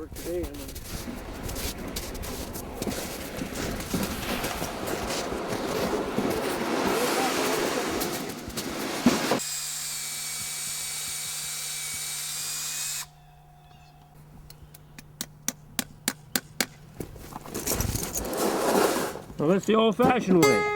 work today. And well, that's the old-fashioned way.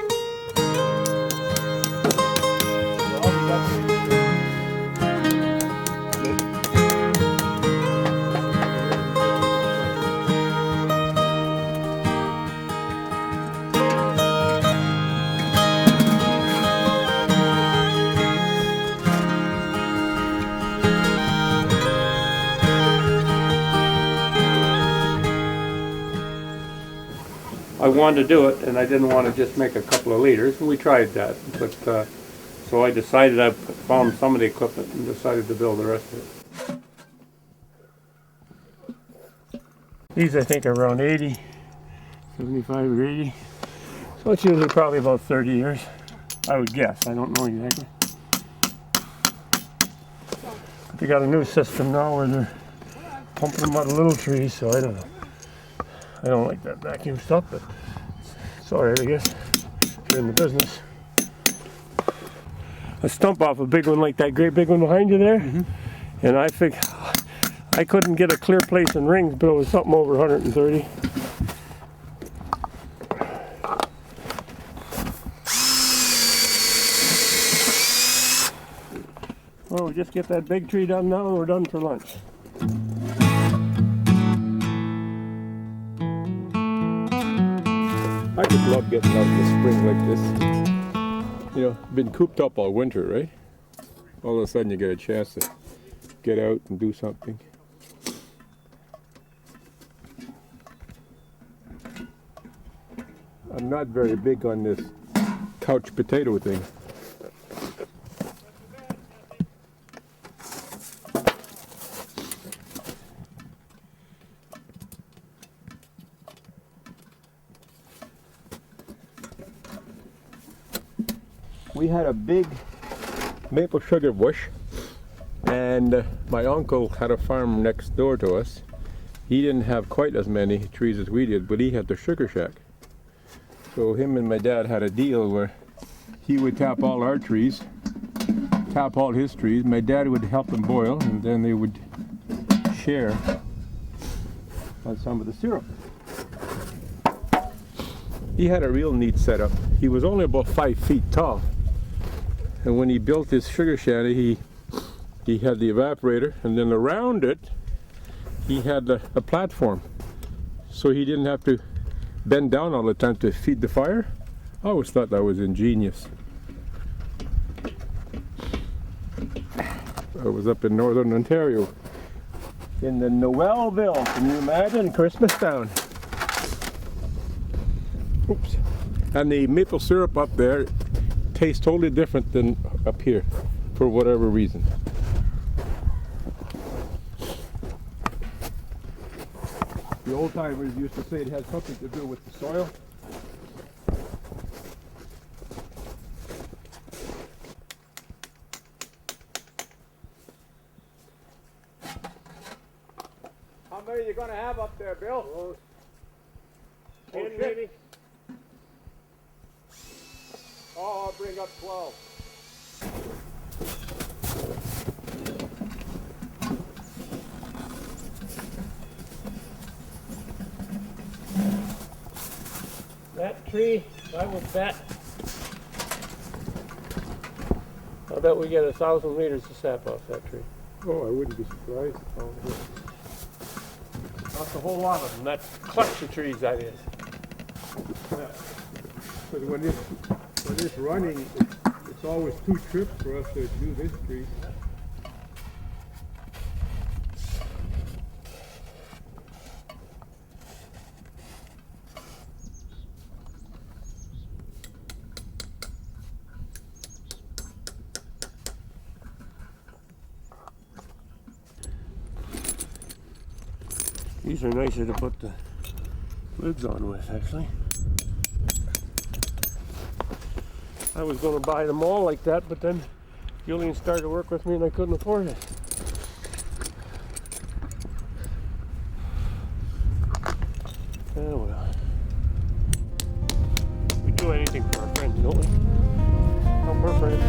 I wanted to do it, and I didn't want to just make a couple of liters, and we tried that. But so I decided, I found some of the equipment and decided to build the rest of it. These I think are around 80, 75 or 80. So it's usually probably about 30 years, I would guess. I don't know exactly. But they got a new system now where they're pumping them out of little trees, so I don't know. I don't like that vacuum stuff, but it's alright, I guess, if you're in the business. A stump off a big one like that great big one behind you there, and I think I couldn't get a clear place in rings, but it was something over 130. Well, we just get that big tree done now and we're done for lunch. I just love getting out in the spring like this. You know, been cooped up all winter, right? All of a sudden you get a chance to get out and do something. I'm not very big on this couch potato thing. We had a big maple sugar bush, and my uncle had a farm next door to us. He didn't have quite as many trees as we did, but he had the sugar shack. So him and my dad had a deal where he would tap all our trees, tap all his trees. My dad would help them boil, and then they would share on some of the syrup. He had a real neat setup. He was only about 5 feet tall. And when he built his sugar shanty, he had the evaporator, and then around it, he had a platform. So he didn't have to bend down all the time to feed the fire. I always thought that was ingenious. I was up in northern Ontario, in the Noelville. Can you imagine? Christmas Town. Oops. And the maple syrup up there tastes totally different than up here, for whatever reason. The old timers used to say it had something to do with the soil. How many are you going to have up there, Bill? 10 maybe. Oh, I'll bring up 12. That tree, I would bet. I bet we get 1,000 liters of sap off that tree. Oh, I wouldn't be surprised. That's a whole lot of them. That clutch of trees, that is. Yeah. But when it's running, it's always 2 trips for us to do this tree. These are nicer to put the lids on with, actually. I was going to buy them all like that, but then Julien started to work with me and I couldn't afford it. well. We do anything for our friends, don't we? Help our friends.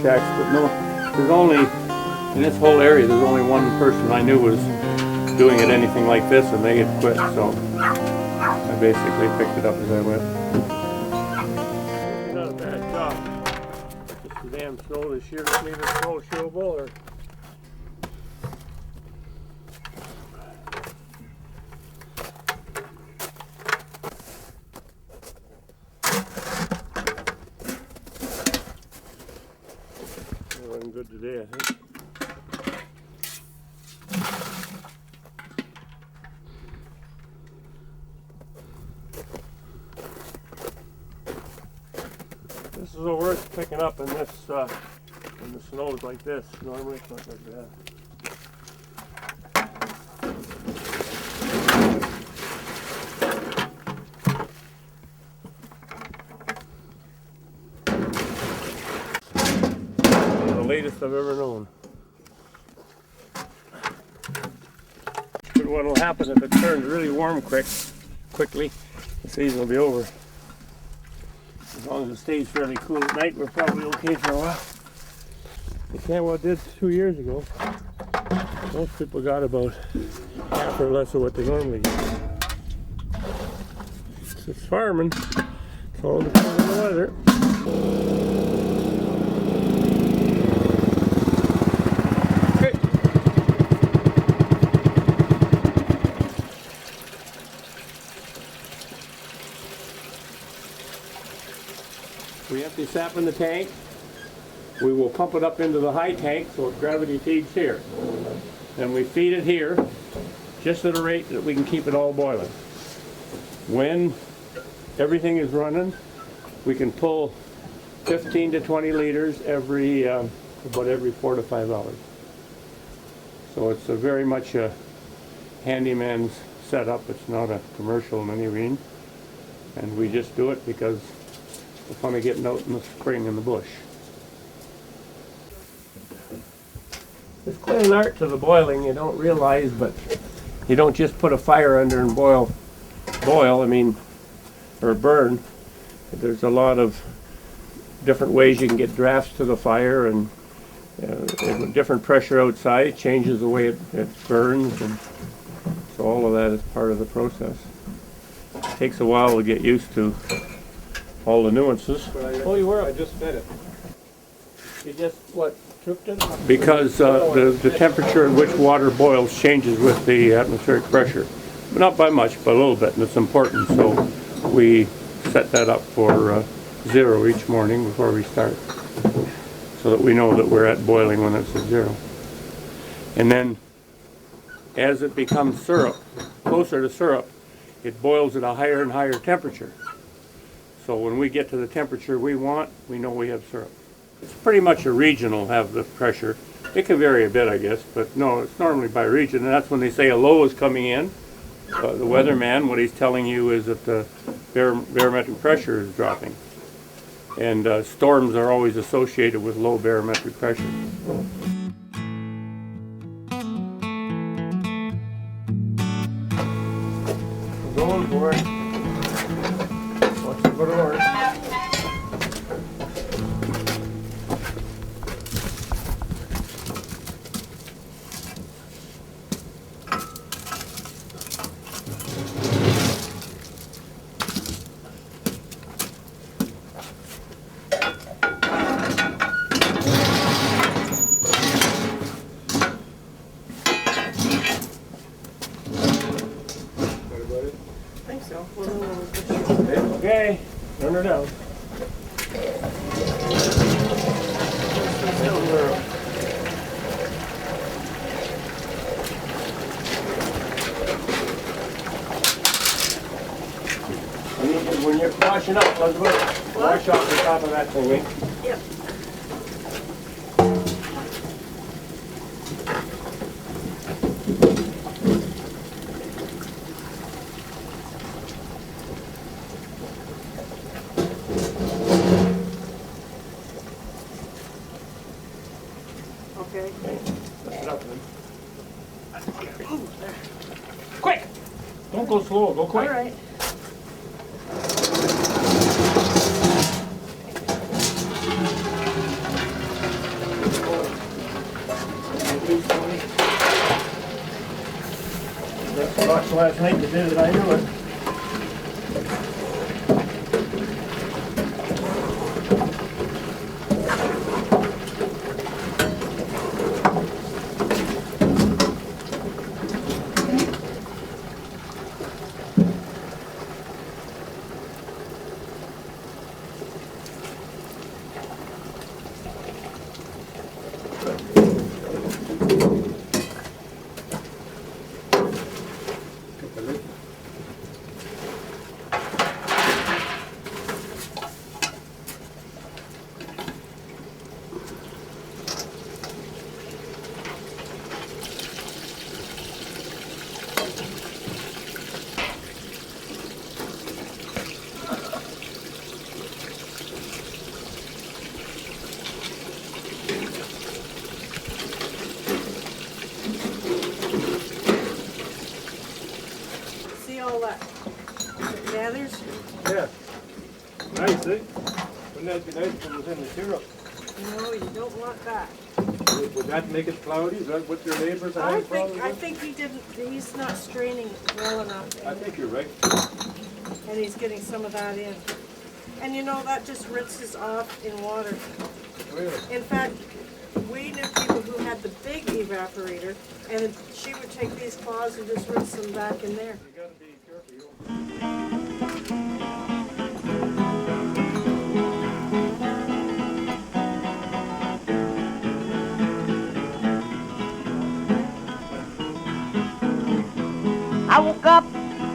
Shacks, but no, there's only, in this whole area, there's only one person I knew was doing it anything like this, and they had quit, so I basically picked it up as I went. Not a bad job. Just the damn snow this year that's made it snow showable, or good today, I think. This is the worst picking up in this when the snow's like this. Normally it's not like that. Latest I've ever known. But what will happen if it turns really warm quickly, the season will be over. As long as it stays fairly cool at night, we're probably okay for a while. You can't what did 2 years ago. Most people got about half or less of what they normally get. It's farming. It's all depends on the weather. We empty sap in the tank. We will pump it up into the high tank so it gravity feeds here. Then we feed it here just at a rate that we can keep it all boiling. When everything is running, we can pull 15 to 20 liters about every 4 to 5 hours. So it's very much a handyman's setup. It's not a commercial in any means. And we just do it because the fun of getting out in the spring in the bush. There's quite an art to the boiling you don't realize, but you don't just put a fire under and boil, or burn. There's a lot of different ways you can get drafts to the fire, and different pressure outside changes the way it burns, and so all of that is part of the process. It takes a while to get used to all the nuances. Oh, you were? I just fed it. You just, what, tripped it? Because the temperature at which water boils changes with the atmospheric pressure. But not by much, but a little bit, and it's important. So we set that up for 0 each morning before we start, so that we know that we're at boiling when it's at 0. And then as it becomes syrup, closer to syrup, it boils at a higher and higher temperature. So when we get to the temperature we want, we know we have syrup. It's pretty much a regional have the pressure. It can vary a bit, I guess, but no, it's normally by region, and that's when they say a low is coming in. The weatherman, what he's telling you is that the barometric pressure is dropping. And storms are always associated with low barometric pressure. We're going for it. Watch the good Lord. Okay, turn her down. When you're washing up, Elizabeth, wash off the top of that thing. Yep. Okay. Lift it up then. Quick! Don't go slow, go quick. All right. Watched last night, you did it, I knew it. All that gathers. Yeah. Nice, eh? Wouldn't that be nice if it was in the syrup? No, you don't want that. Would that make it cloudy? Is that what your neighbors are I having problems with? think he didn't. He's not straining well enough. I think you're right. And he's getting some of that in. And you know that just rinses off in water. Really? In fact, we knew people who had the big evaporator, and she would take these cloths and just rinse them back in there. You gotta be careful. You don't... I woke up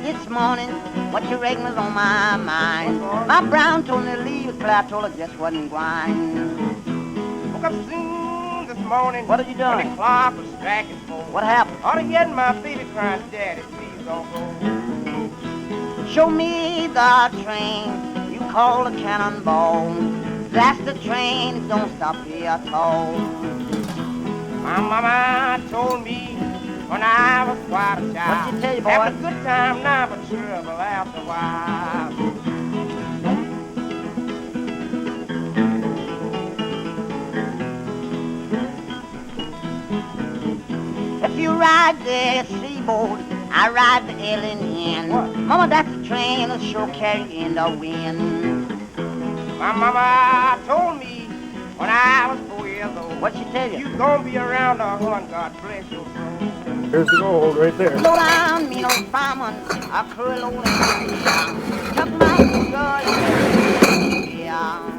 this morning, what you reckon was on my mind? My brown told me to leave, but I told her just wasn't going. Woke up soon this morning. What are you doing? When the clock was striking 4. What happened? All again, my baby crying, Daddy, please don't go. Show me the train you call the cannonball. That's the train, it don't stop here at all. My mama told me when I was quite a child. What'd she tell you, boy? Having a good time now, but trouble after a while. If you ride the seaboard, I ride the L&N. Mama, that's the train that sure carry in the wind. My mama told me when I was 4 years old. What'd she tell you? You gonna be around the horn, God bless your soul. Here's the gold right there. Slow down, me no fireman, a cruel old Indian. Took my girl, yeah.